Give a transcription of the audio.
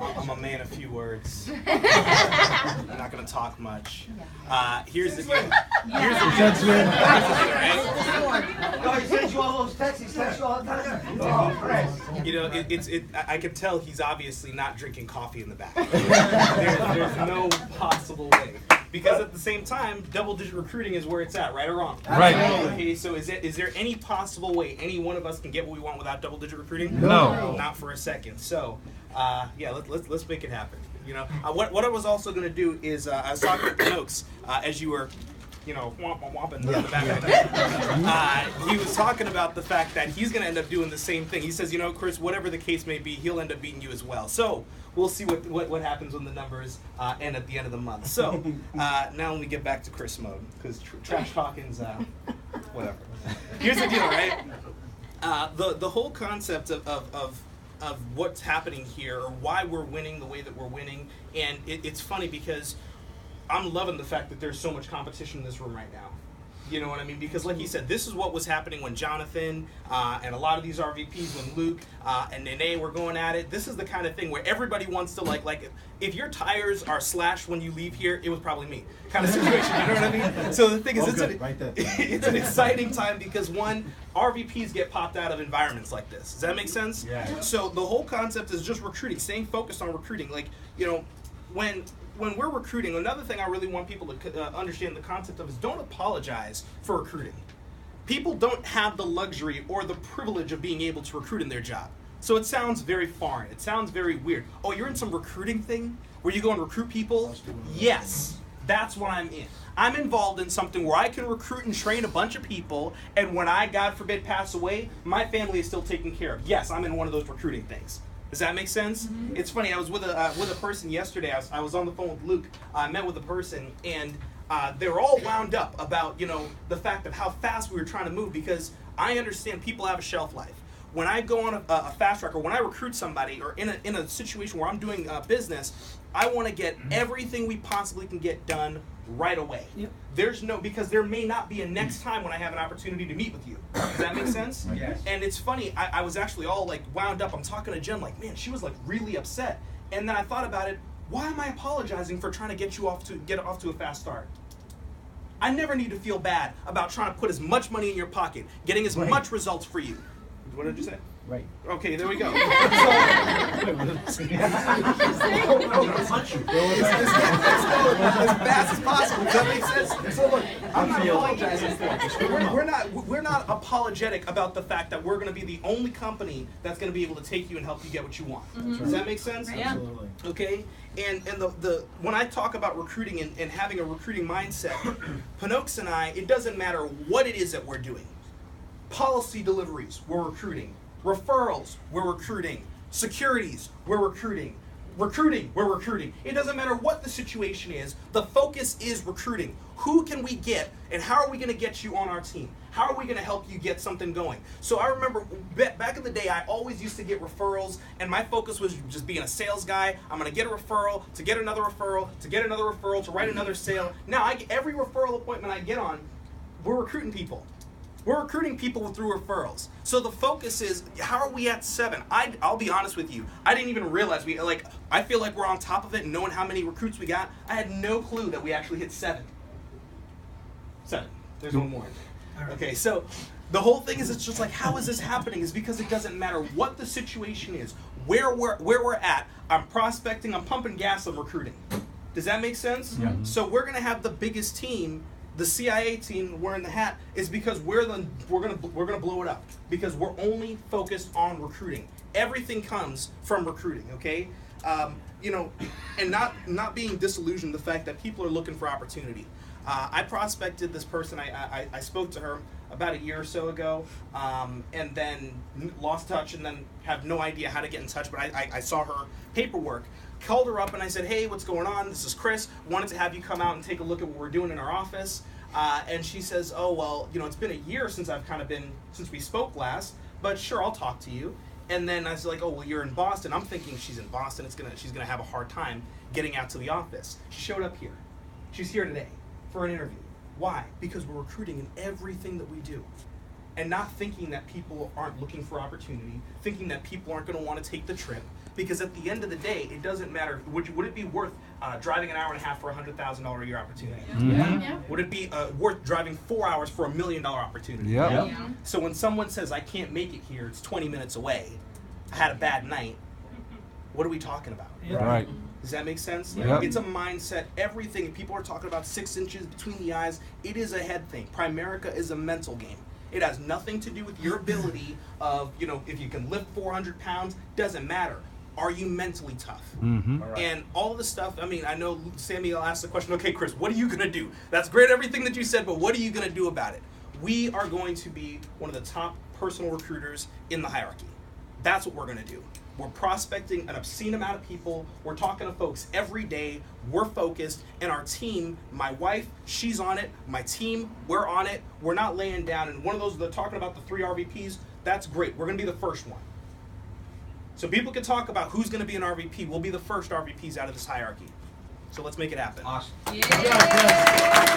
I'm a man of few words. I'm not going to talk much. Here's the deal. Here's the deal. He sends you all those texts. He sends you all the time. Oh, Chris. You know, I can tell he's obviously not drinking coffee in the back. There's no possible way. Because at the same time, double-digit recruiting is where it's at, right or wrong? Right. Okay, so is there any possible way any one of us can get what we want without double-digit recruiting? No. Not for a second. So, yeah, let's make it happen. You know, what I was also going to do is I was talking to Noakes as you were, you know, whomping in the back. He was talking about the fact that he's going to end up doing the same thing. He says, you know, Chris, whatever the case may be, he'll end up beating you as well. So we'll see what happens when the numbers end at the end of the month. So now let me get back to Chris mode, because trash talking's whatever. Here's the deal, right? The whole concept of what's happening here, or why we're winning the way that we're winning, and it's funny because I'm loving the fact that there's so much competition in this room right now. You know what I mean? Because like he said, this is what was happening when Jonathan and a lot of these RVPs, when Luke and Nene were going at it. This is the kind of thing where everybody wants to like if your tires are slashed when you leave here, it was probably me kind of situation. You know what I mean? So the thing is, it's an exciting time because one, RVPs get popped out of environments like this. Does that make sense? Yeah. So the whole concept is just recruiting, staying focused on recruiting. Like, you know, when we're recruiting, another thing I really want people to understand the concept of is don't apologize for recruiting. People don't have the luxury or the privilege of being able to recruit in their job. So it sounds very foreign. It sounds very weird. Oh, you're in some recruiting thing where you go and recruit people? Yes, that's what I'm in. I'm involved in something where I can recruit and train a bunch of people, and when I, God forbid, pass away, my family is still taken care of. Yes, I'm in one of those recruiting things. Does that make sense? Mm-hmm. It's funny. I was with a person yesterday. I was on the phone with Luke. I met with a person, and they were all wound up about, you know, the fact of how fast we were trying to move, because I understand people have a shelf life. When I go on a fast track, or when I recruit somebody, or in a situation where I'm doing business, I want to get everything we possibly can get done right away. Yep. Because there may not be a next time when I have an opportunity to meet with you. Does that make sense? Yes. And it's funny, I was actually all like wound up. I'm talking to Jen like, man, she was like really upset. And then I thought about it, why am I apologizing for trying to get off to a fast start? I never need to feel bad about trying to put as much money in your pocket, getting as much results for you. What did you say? Right. Okay, there we go. As fast as possible. Does that make sense? So look, I'm not apologizing for it. We're not apologetic about the fact that we're going to be the only company that's going to be able to take you and help you get what you want. Mm-hmm. Does that make sense? Yeah. Absolutely. Okay, and the when I talk about recruiting and having a recruiting mindset, Panokes and I, it doesn't matter what it is that we're doing. Policy deliveries, we're recruiting. Referrals, we're recruiting. Securities, we're recruiting. Recruiting, we're recruiting. It doesn't matter what the situation is. The focus is recruiting. Who can we get, and how are we going to get you on our team? How are we going to help you get something going? So I remember back in the day, I always used to get referrals, and my focus was just being a sales guy. I'm going to get a referral, to get another referral, to get another referral, to write another sale. Now, every referral appointment I get on, we're recruiting people. We're recruiting people through referrals. So the focus is, how are we at 7? I'll be honest with you. I didn't even realize I feel like we're on top of it and knowing how many recruits we got. I had no clue that we actually hit 7. 7. There's one more in there. Okay, so the whole thing is, it's just like, how is this happening? Is because it doesn't matter what the situation is, where we're at. I'm prospecting, I'm pumping gas, I'm recruiting. Does that make sense? Yeah. So we're gonna have the biggest team. The CIA team wearing the hat is because we're gonna blow it up, because we're only focused on recruiting. Everything comes from recruiting, okay? You know, and not being disillusioned the fact that people are looking for opportunity. I prospected this person. I spoke to her about a year or so ago, and then lost touch, and then have no idea how to get in touch. But I saw her paperwork. Called her up and I said, hey, what's going on? This is Chris. Wanted to have you come out and take a look at what we're doing in our office. And she says, oh, well, you know, it's been a year since since we spoke last, but sure, I'll talk to you. And then I was like, oh, well, you're in Boston. I'm thinking she's in Boston. She's gonna have a hard time getting out to the office. She showed up here. She's here today for an interview. Why? Because we're recruiting in everything that we do. And not thinking that people aren't looking for opportunity, thinking that people aren't going to want to take the trip, Because at the end of the day, it doesn't matter. Would it be worth driving an hour and a half for a $100,000 a year opportunity? Yeah. Would it be worth driving 4 hours for $1 million opportunity? Yep. So when someone says, I can't make it here, it's 20 minutes away, I had a bad night, what are we talking about? Right. Does that make sense? Yep. It's a mindset. Everything. People are talking about 6 inches between the eyes. It is a head thing. Primerica is a mental game. It has nothing to do with your ability of, if you can lift 400 pounds, doesn't matter. Are you mentally tough? Mm-hmm. All right. And all the stuff, I know Samuel asked the question, okay, Chris, what are you going to do? That's great, everything that you said, but what are you going to do about it? We are going to be one of the top personal recruiters in the hierarchy. That's what we're going to do. We're prospecting an obscene amount of people. We're talking to folks every day. We're focused. And our team, my wife, she's on it. My team, we're on it. We're not laying down. And one of those, they're talking about the 3 RVPs. That's great. We're going to be the first one. So people can talk about who's going to be an RVP. We'll be the first RVPs out of this hierarchy. So let's make it happen. Awesome. Yeah.